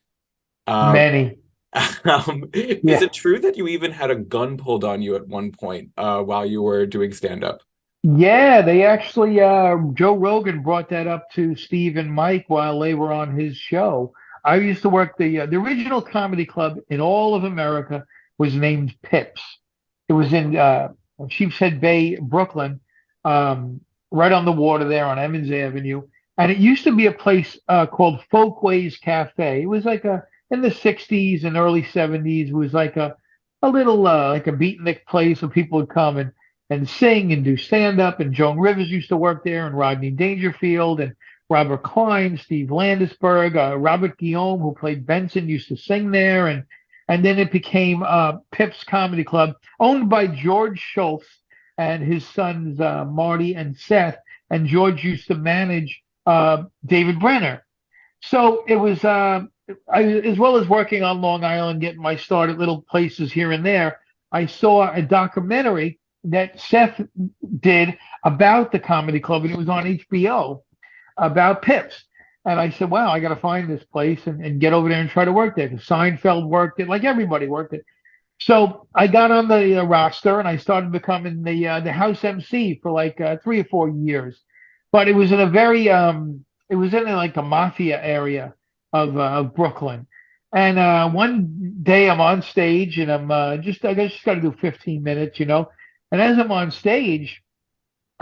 [SPEAKER 1] Um,
[SPEAKER 3] Many.
[SPEAKER 1] is
[SPEAKER 3] Yeah.
[SPEAKER 1] it true that you even had a gun pulled on you at one point, while you were doing stand up?
[SPEAKER 3] Yeah, they actually Joe Rogan brought that up to Steve and Mike while they were on his show. I used to work the original comedy club in all of America was named Pips. It was in Sheepshead Bay, Brooklyn, right on the water there on Emmons Avenue. And it used to be a place called Folkways Cafe. It was like in the 60s and early 70s. It was like a little like a beatnik place where people would come and sing and do stand up. And Joan Rivers used to work there, and Rodney Dangerfield and Robert Klein, Steve Landisberg, Robert Guillaume, who played Benson, used to sing there. And then it became Pip's Comedy Club, owned by George Schultz and his sons Marty and Seth. And George used to manage David Brenner. So it was, as well as working on Long Island, getting my start at little places here and there, I saw a documentary that Seth did about the comedy club, and it was on HBO about Pips. And I said, wow, I got to find this place and get over there and try to work there. Because Seinfeld worked it, like everybody worked it. So I got on the roster, and I started becoming the house MC for like 3 or 4 years. But it was in a very it was in like a mafia area of Brooklyn. And one day I'm on stage, and I just got to do 15 minutes. And as I'm on stage,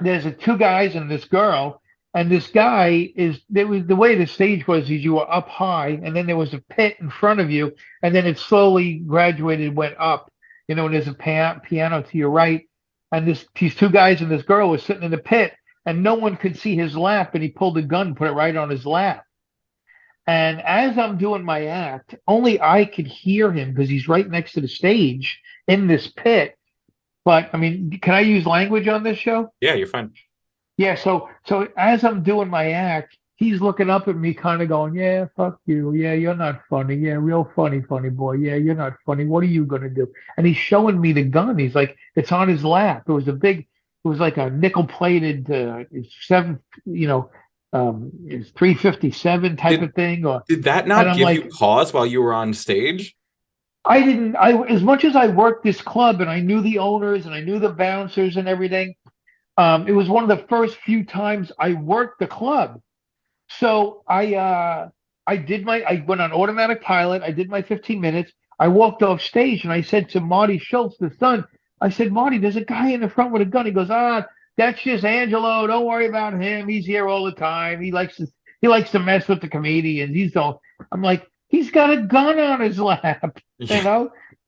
[SPEAKER 3] there's two guys and this girl. And this guy there was the way the stage was is you were up high, and then there was a pit in front of you, and then it slowly graduated, went up, and there's a piano to your right. And these two guys and this girl were sitting in the pit, and no one could see his lap, and he pulled a gun, put it right on his lap. And as I'm doing my act, only I could hear him because he's right next to the stage in this pit. But I mean, can I use language on this show?
[SPEAKER 1] Yeah, you're fine.
[SPEAKER 3] Yeah, so as I'm doing my act, he's looking up at me, kind of going, "Yeah, fuck you. Yeah, you're not funny. Yeah, real funny, funny boy. Yeah, you're not funny. What are you gonna do?" And he's showing me the gun. He's like, it's on his lap. It was like a nickel-plated seven, it's 357 type
[SPEAKER 1] Did
[SPEAKER 3] of thing.
[SPEAKER 1] did that
[SPEAKER 3] And
[SPEAKER 1] not
[SPEAKER 3] I'm
[SPEAKER 1] give you
[SPEAKER 3] like,
[SPEAKER 1] pause while you were on stage?
[SPEAKER 3] I didn't. As much as I worked this club and I knew the owners and I knew the bouncers and everything. It was one of the first few times I worked the club. So I went on automatic pilot. I did my 15 minutes. I walked off stage and I said to Marty Schultz, the son, I said, Marty, there's a guy in the front with a gun. He goes, that's just Angelo. Don't worry about him. He's here all the time. He likes to mess with the comedians. I'm like, he's got a gun on his lap.
[SPEAKER 1] Yeah.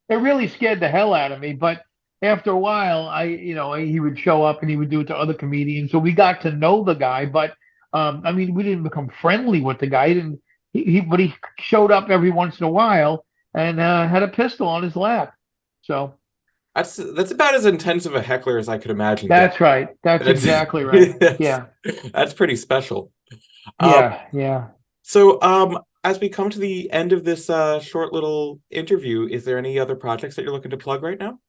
[SPEAKER 3] It really scared the hell out of me. But after a while, he would show up and he would do it to other comedians. So we got to know the guy, but I mean, we didn't become friendly with the guy. He didn't but he showed up every once in a while and had a pistol on his lap. So
[SPEAKER 1] That's about as intense of a heckler as I could imagine getting.
[SPEAKER 3] that's right. That's
[SPEAKER 1] That's
[SPEAKER 3] exactly right.
[SPEAKER 1] that's,
[SPEAKER 3] Yeah.
[SPEAKER 1] that's pretty special. Um,
[SPEAKER 3] Yeah.
[SPEAKER 1] so as we come to the end of this short little interview, is there any other projects that you're looking to plug right now?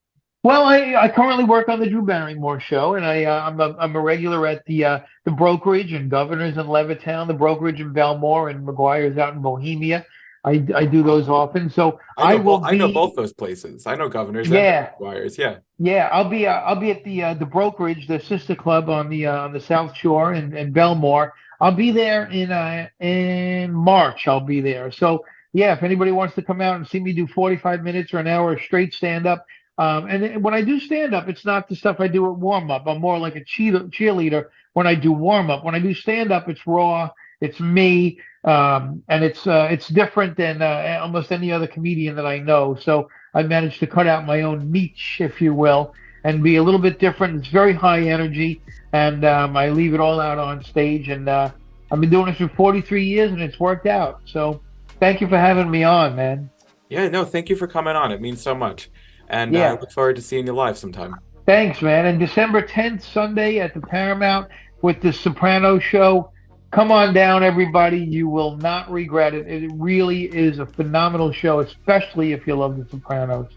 [SPEAKER 3] Well, I currently work on the Drew Barrymore show, and I'm a regular at the brokerage and Governors in Levittown, the brokerage in Belmore, and McGuire's out in Bohemia. I do those often, so I will
[SPEAKER 1] I know
[SPEAKER 3] be
[SPEAKER 1] both those places. I know Governors and
[SPEAKER 3] yeah
[SPEAKER 1] Wires. Yeah.
[SPEAKER 3] yeah I'll be at the brokerage, the sister club on the South Shore in Belmore. I'll be there in March. I'll be there. So yeah, if anybody wants to come out and see me do 45 minutes or an hour of straight stand up. And when I do stand up, it's not the stuff I do at warm up. I'm more like a cheerleader when I do warm up. When I do stand up, it's raw, it's me, and it's different than almost any other comedian that I know. So I managed to cut out my own niche, if you will, and be a little bit different. It's very high energy, and I leave it all out on stage. And I've been doing this for 43 years, and it's worked out. So thank you for having me on, man.
[SPEAKER 1] Yeah, no, thank you for coming on. It means so much. And I
[SPEAKER 3] Yeah.
[SPEAKER 1] look forward to seeing you live sometime.
[SPEAKER 3] Thanks, man. And December 10th, Sunday at the Paramount with the Sopranos show. Come on down, everybody. You will not regret it. It really is a phenomenal show, especially if you love the Sopranos.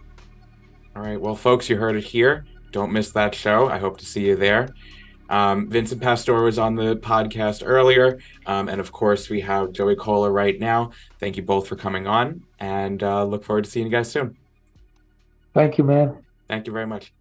[SPEAKER 1] All right. Well, folks, you heard it here. Don't miss that show. I hope to see you there. Vincent Pastore was on the podcast earlier. And of course, we have Joey Kola right now. Thank you both for coming on, and look forward to seeing you guys soon.
[SPEAKER 3] Thank you, man.
[SPEAKER 1] Thank you very much.